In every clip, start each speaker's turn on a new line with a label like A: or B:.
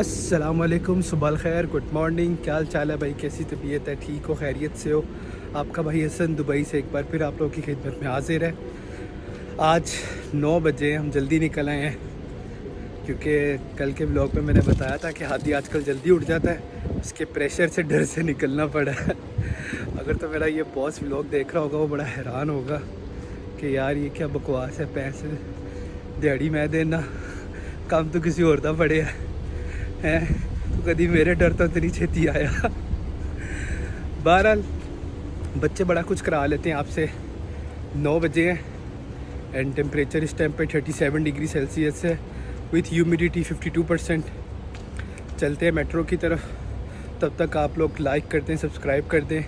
A: अस्सलामुअलैकुम, सुबह खैर, गुड मॉर्निंग। क्या हाल चाल है भाई? कैसी तबीयत है? ठीक हो? खैरियत से हो? आपका भाई हसन दुबई से एक बार फिर आप लोगों की खिदमत में हाजिर है। आज 9 बजे हम जल्दी निकल आए हैं क्योंकि कल के ब्लॉग में मैंने बताया था कि हादी आजकल जल्दी उठ जाता है, उसके प्रेशर से डर से निकलना पड़ा है। अगर तो मेरा ये बॉस ब्लॉग देख रहा होगा वो बड़ा हैरान होगा कि यार ये क्या बकवास है, पैसे दिहाड़ी मैं देना, काम तो किसी और का पड़े है तो कभी मेरे डर तो इतनी छेती आया। बहरहाल बच्चे बड़ा कुछ करा लेते हैं आपसे। 9 बजे हैं एंड टेम्परेचर इस टाइम पे 37 डिग्री सेल्सियस है विथ ह्यूमिडिटी 52%। चलते हैं मेट्रो की तरफ। तब तक आप लोग लाइक कर दें, सब्सक्राइब कर दें,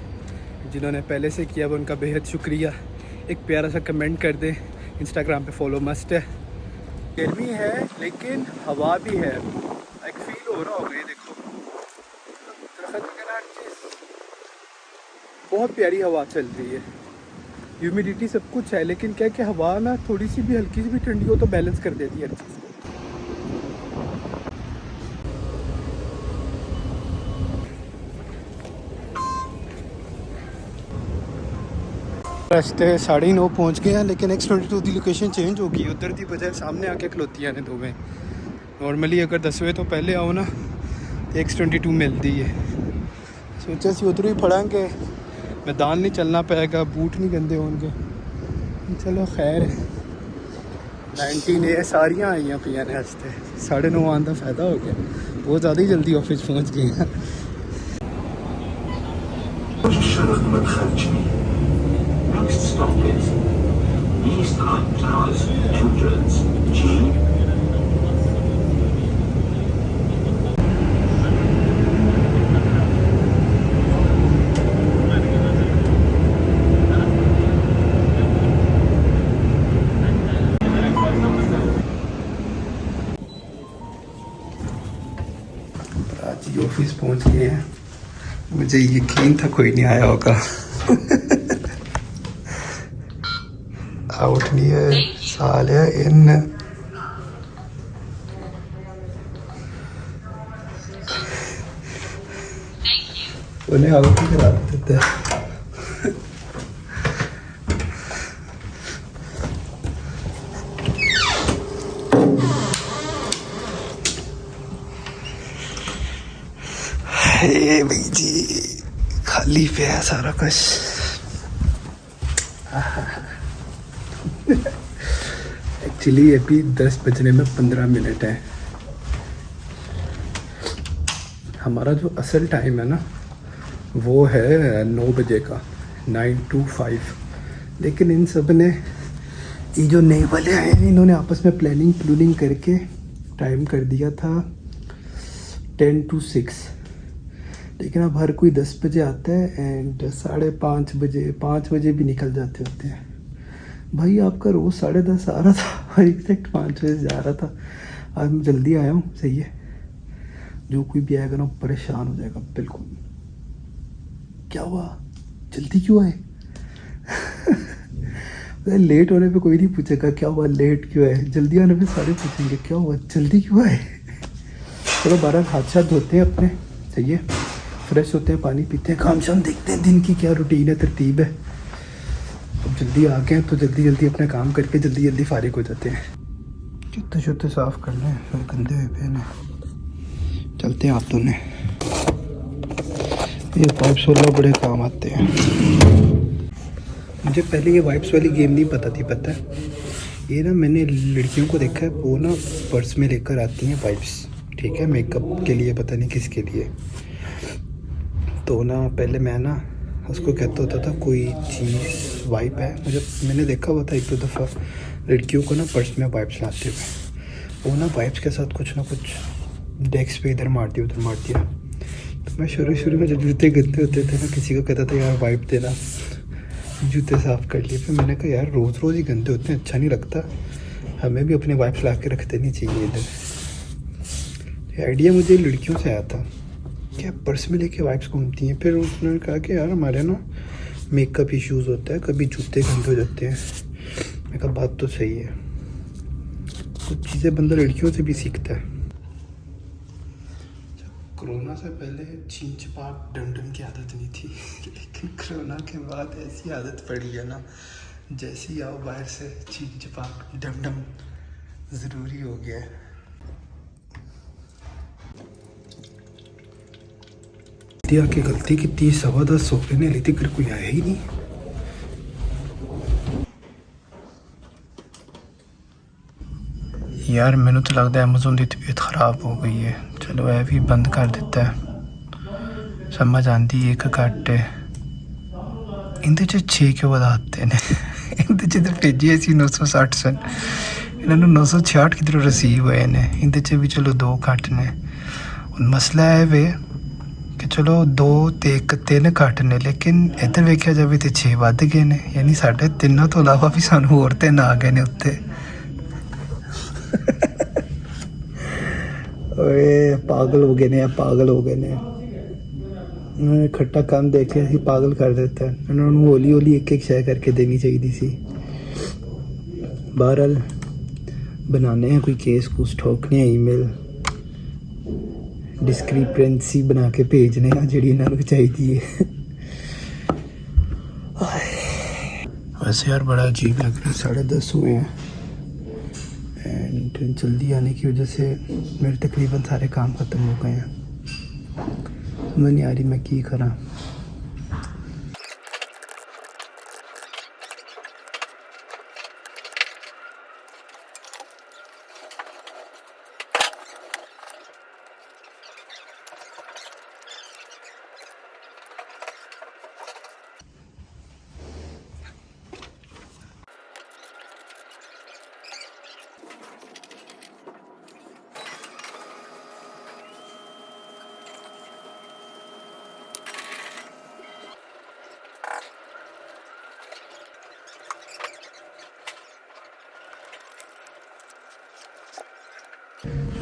A: जिन्होंने पहले से किया वो उनका बेहद शुक्रिया। एक प्यारा सा कमेंट कर दें। इंस्टाग्राम पे फॉलो मस्ट है। गर्मी है लेकिन हवा भी है, एक फील हो रहा होगा। ये देखो दरख्त वगैरह, हर चीज़ बहुत प्यारी हवा चल रही है। ह्यूमिडिटी सब कुछ है लेकिन क्या कि हवा ना थोड़ी सी भी हल्की सी भी ठंडी हो तो बैलेंस कर देती है हर चीज़ को। रास्ते 9:30 पहुँच गए हैं लेकिन X22 की लोकेशन चेंज हो गई। उधर की बजाय सामने आके खलोती है दो में। नॉर्मली अगर 10 बजे तो पहले आओ ना तो X22 मिलती है। सोचा सी उधर ही पढ़ांगे, मैदान नहीं चलना पाएगा, बूट नहीं गंदे होंगे। चलो खैर है। 19A सारियाँ आईयां पियाँ ने हस्ते 9:30 आने का फ़ायदा हो गया। बहुत ज़्यादा ही जल्दी ऑफिस पहुँच गए हैं।
B: Next stop is East Hyde Towers, entrance G.
A: आज ही ऑफिस पहुँच गए हैं। मुझे यकीन था कोई नहीं आया होगा। आउट नहीं है साल है इन उन्हें आउट ही करा देते हैं। हे भाई जी, खाली पे है सारा कुछ। एक्चुअली अभी 10 बजने में 15 मिनट है। हमारा जो असल टाइम है ना वो है 9 बजे का, 9 to 5। लेकिन इन सब ने, ये जो नए वाले आए हैं, इन्होंने आपस में प्लानिंग करके टाइम कर दिया था 10 to 6। लेकिन अब हर कोई 10 बजे आता है एंड 5:30 बजे 5 बजे भी निकल जाते होते हैं। भाई आपका रोज़ 10:30 आ रहा था और एग्जैक्ट 5 बजे जा रहा था। आज मैं जल्दी आया हूँ, सही है। जो कोई भी आएगा ना परेशान हो जाएगा बिल्कुल। क्या हुआ, जल्दी क्यों आए? लेट होने पे कोई नहीं पूछेगा क्या हुआ, लेट क्यों आए। जल्दी आने पे सारे पूछेंगे क्या हुआ, जल्दी क्यों आए। चलो 12 हाथ साथ धोते हैं अपने, सही है। फ्रेश होते हैं, पानी पीते हैं, काम शाम देखते हैं दिन की क्या रूटीन है, तरतीब है। अब जल्दी आ गए तो जल्दी अपना काम करके जल्दी फारिग हो जाते हैं। जूते साफ़ करने हैं, फिर गंदे हुए पे हैं। चलते हैं हाथ धोने। ये वाइप्स वाला बड़े काम आते हैं। मुझे पहले ये वाइप्स वाली गेम नहीं पता थी, पता है। ये ना मैंने लड़कियों को देखा है, वो ना पर्स में लेकर आती हैं वाइप्स, ठीक है, मेकअप के लिए, पता नहीं किसके लिए। तो ना पहले मैं ना उसको कहता होता था कोई चीज़ वाइप है। मैंने देखा हुआ था एक दो दफ़ा लड़कियों को ना पर्स में वाइप्स लाते हुए। वो ना वाइप्स के साथ कुछ ना कुछ डेस्क पे इधर मार दिया उधर मार दिया। तो मैं शुरू में जब जूते गंदे होते थे ना, किसी को कहता था यार वाइप देना, जूते साफ़ कर लिए। फिर मैंने कहा यार रोज़ ही गंदे होते हैं, अच्छा नहीं लगता, हमें भी अपने वाइप्स ला के रख देनी चाहिए इधर। ये आइडिया मुझे लड़कियों से आया था क्या पर्स में लेके वाइप्स घूमती हैं। फिर उन्होंने कहा कि यार हमारे ना मेकअप इश्यूज़ होता है, कभी जूते गंदे हो जाते हैं। मैं कहा बात तो सही है, कुछ चीज़ें बंदा लड़कियों से भी सीखता है। कोरोना से पहले छीन छपाक डमडम की आदत नहीं थी लेकिन कोरोना के बाद ऐसी आदत पड़ी है ना, जैसे ही आओ बाहर से छीन छपाक डमडम ज़रूरी हो गया है। दिया की गलती की 10-10 सोफे ने ली थी, फिर कोई आया ही नहीं। यार मैंने तो लगता है अमेज़न की तबीयत ख़राब हो गई है। चलो यह भी बंद कर देता है। समझ आती एक घट है इंदे च 6 क्यों बताते ने इंदे च तो भेजे सी 960 सन, इन्होंने 966 किधरों रिसीव हुए ने। इंदे च भी चलो 2 घट ने। हुण मसला है वे कि चलो 2 ते 3 घट ने, लेकिन इधर वेख्या जाए तो 6 वध गए ने, यानी साढ़े 3 तो अलावा भी सानू होर 3 आ गए ने उत्ते। ओए पागल हो गए ने, पागल हो गए ने। उन्होंने खट्टा काम देख लिया, पागल कर देता है। उन्होंने हौली हौली एक एक शय करके देनी चाहिए सी। बहरहाल बनाने हैं कोई केस कूस, ठोकने हैं ईमेल, डिस्क्रिपेंसी बना के भेजने हैं जी इन्होंने चाहिए। वैसे यार बड़ा अजीब लग रहा है, 10:30 हुए हैं एंड जल्दी आने की वजह से मेरे तकरीबन सारे काम ख़त्म हो गए हैं। समझ नहीं आ रही मैं की करा।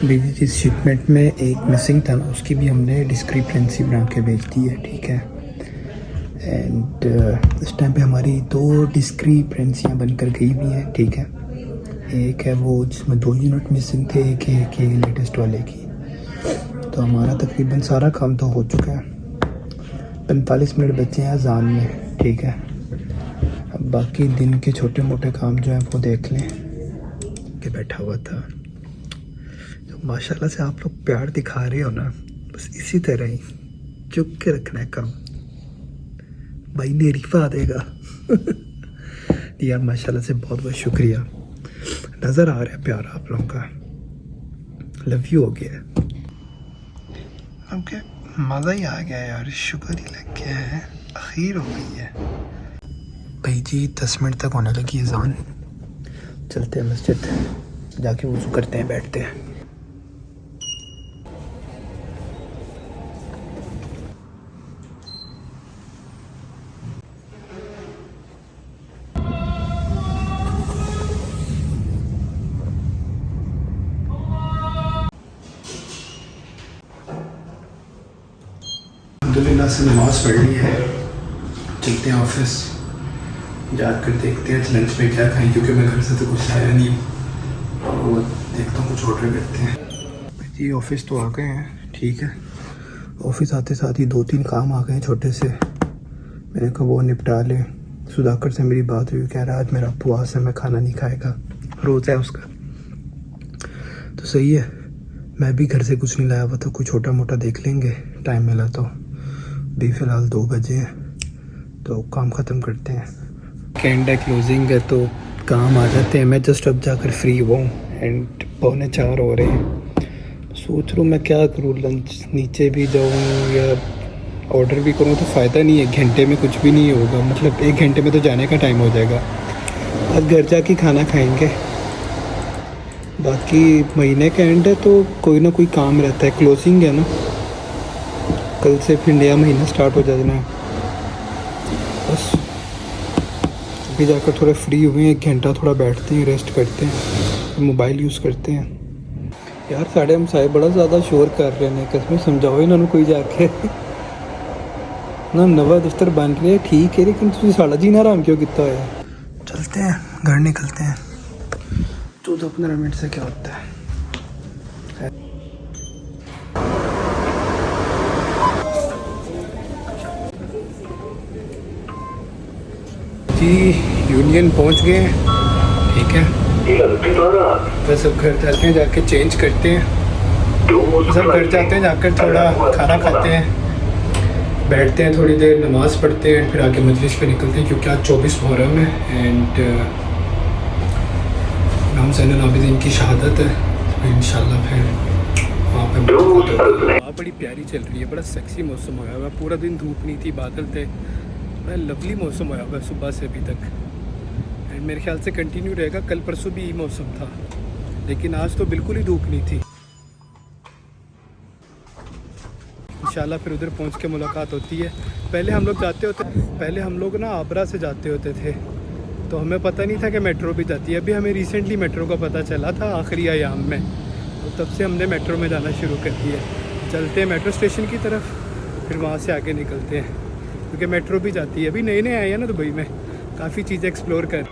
A: बीजी जिस शिपमेंट में एक मिसिंग था ना, उसकी भी हमने डिस्क्रिपेंसी बना के भेज दी है, ठीक है। एंड इस टाइम पे हमारी 2 डिस्क्रिपेंसियाँ बनकर गई हुई हैं, ठीक है। एक है वो जिसमें 2 यूनिट मिसिंग थे, एक है लेटेस्ट वाले की। तो हमारा तकरीबन सारा काम तो हो चुका है, 45 मिनट बचे हैं अज़ान में, ठीक है। अब बाकी दिन के छोटे मोटे काम जो हैं वो देख लें कि बैठा हुआ था। माशाल्लाह से आप लोग प्यार दिखा रहे हो ना, बस इसी तरह ही चुप के रखना है काम, भाई ने रिफा देगा। यार माशाल्लाह से बहुत बहुत शुक्रिया, नज़र आ रहा है प्यार आप लोगों का, लव यू हो गया है। ओके मज़ा ही आ गया यार, शुक्र ही लग गया है, आखिर हो गई है। भाई जी 10 मिनट तक होने लगी अज़ान, चलते हैं मस्जिद, जाके वज़ू करते हैं, बैठते हैं। अल्हम्दुलिल्लाह से नमाज़ पढ़ ली है, चलते हैं ऑफिस, जाकर देखते हैं लंच में क्या खाएं, क्योंकि मैं घर से तो कुछ लाया नहीं, और देखता हूँ कुछ ऑर्डर करते हैं। जी ऑफिस तो आ गए हैं, ठीक है। ऑफिस आते साथ ही 2-3 काम आ गए हैं छोटे से, मैंने कहा वो निपटा ले। सुधाकर से मेरी बात हुई, कह रहा आज मेरा उपवास है, मैं खाना नहीं खाएगा, रोज़ है उसका। तो सही है, मैं भी घर से कुछ नहीं लाया हुआ, तो कुछ छोटा मोटा देख लेंगे, टाइम मिला तो। भी फ़िलहाल 2 बजे हैं, तो काम ख़त्म करते हैं। कैंड है, क्लोजिंग है, तो काम आ जाते हैं। मैं जस्ट अब जाकर फ्री हुआ हूँ एंड 3:45 हो रहे हैं। सोच रहा हूँ मैं क्या करूँ, लंच नीचे भी जाऊँ या ऑर्डर भी करूँ, तो फ़ायदा नहीं है, 1 घंटे में कुछ भी नहीं होगा, मतलब 1 घंटे में तो जाने का टाइम हो जाएगा। आज घर जाके खाना खाएंगे, बाकी महीने का एंड है तो कोई ना कोई काम रहता है, क्लोजिंग है ना, कल से फिर नया महीना स्टार्ट हो जाना है। बस अभी जाकर थोड़ा फ्री हुए हैं, 1 घंटा थोड़ा बैठते हैं, रेस्ट करते हैं, मोबाइल यूज़ करते हैं। यार साढ़े हम साहब बड़ा ज़्यादा शोर कर रहे हैं, कसम समझाओ इन्होंने कोई जाके ना। नवा दफ्तर बन रहा है ठीक है, लेकिन तुम साड़ा जी ना आराम क्यों किया है। चलते हैं, घर निकलते हैं, 14-15 मिनट से क्या होता है। जी यूनियन पहुंच गए हैं, ठीक है। बस अब घर जाते हैं, जाके चेंज करते हैं। सब घर जाते हैं, जाकर थोड़ा खाना खाते हैं, बैठते हैं थोड़ी देर, नमाज़ पढ़ते हैं, फिर आगे मजलिस पे निकलते हैं क्योंकि आज 24 मुहर्रम है एंड इमाम ज़ैनुल आबिदीन की शहादत है। तो इंशाल्लाह फिर वहाँ पे हवा बड़ी प्यारी चल रही है, बड़ा सेक्सी मौसम होया हुआ, पूरा दिन धूप नहीं थी, बादल थे, बड़ा लवली मौसम होया हुआ है सुबह से अभी तक एंड मेरे ख्याल से कंटिन्यू रहेगा। कल परसों भी यही मौसम था, लेकिन आज तो बिल्कुल ही धूप नहीं थी। इंशाल्लाह फिर उधर पहुंच के मुलाकात होती है। पहले हम लोग ना आबरा से जाते होते थे, तो हमें पता नहीं था कि मेट्रो भी जाती है। अभी हमें रिसेंटली मेट्रो का पता चला था आखिरी अयाम में, तो तब से हमने मेट्रो में जाना शुरू कर दिया। चलते हैं मेट्रो स्टेशन की तरफ, फिर वहाँ से आगे निकलते हैं क्योंकि मेट्रो भी जाती है। अभी नए नए आए हैं ना दुबई में, काफ़ी चीज़ें एक्सप्लोर कर।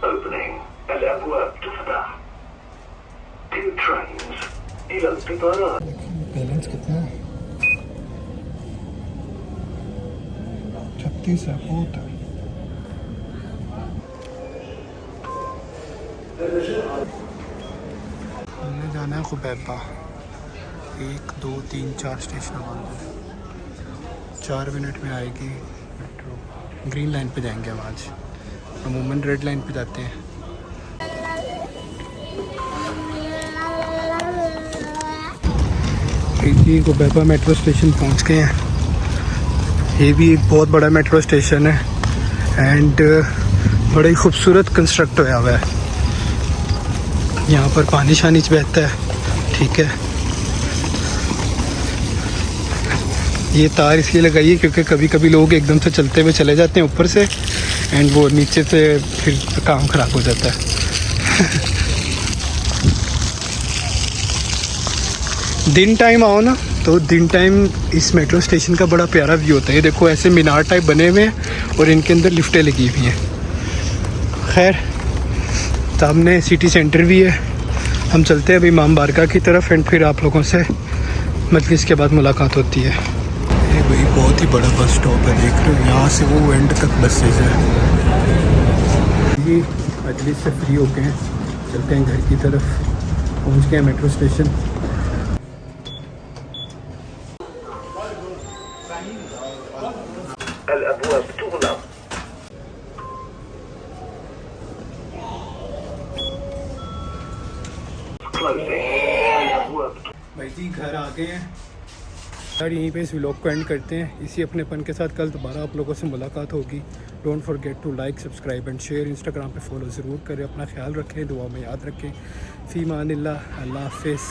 A: बैलेंस कितना है? 36 है, बहुत है। हमने जाना है खुबैबा, 1 2 3 4 स्टेशन बाद 4 मिनट में आएगी मेट्रो। ग्रीन लाइन पे जाएंगे हम आज, अमूमन रेड लाइन पे जाते हैं। जी खुबैबा मेट्रो स्टेशन पहुंच गए हैं। ये भी एक बहुत बड़ा मेट्रो स्टेशन है एंड बड़ा ही खूबसूरत कंस्ट्रक्ट होया हुआ है। यहाँ पर पानी शानी बहता है, ठीक है। ये तार इसलिए लगाई है क्योंकि कभी कभी लोग एकदम से चलते हुए चले जाते हैं ऊपर से एंड वो नीचे से फिर काम ख़राब हो जाता है। दिन टाइम आओ ना, तो दिन टाइम इस मेट्रो स्टेशन का बड़ा प्यारा व्यू होता है। ये देखो ऐसे मीनार टाइप बने हुए हैं और इनके अंदर लिफ्टें लगी हुई हैं। खैर सामने सिटी सेंटर भी है। हम चलते हैं अभी इमाम बारगाह की तरफ एंड फिर आप लोगों से मजलिस के बाद मुलाकात होती है। ये भाई बहुत ही बड़ा बस स्टॉप है, देख रहे हो, यहाँ से वो एंड तक बसेज है। ये मजलिस से फ्री हो गए हैं, चलते हैं घर की तरफ। पहुँच गए मेट्रो स्टेशन। भाई जी घर आ गए हैं यार, यहीं पे इस व्लॉग को एंड करते हैं। इसी अपनेपन के साथ कल दोबारा आप लोगों से मुलाकात होगी। Don't forget to like, subscribe and share. Instagram पे फॉलो ज़रूर करें। अपना ख्याल रखें, दुआ में याद रखें। फ़ी मानिल्लाह, अल्लाह हाफ़िज़।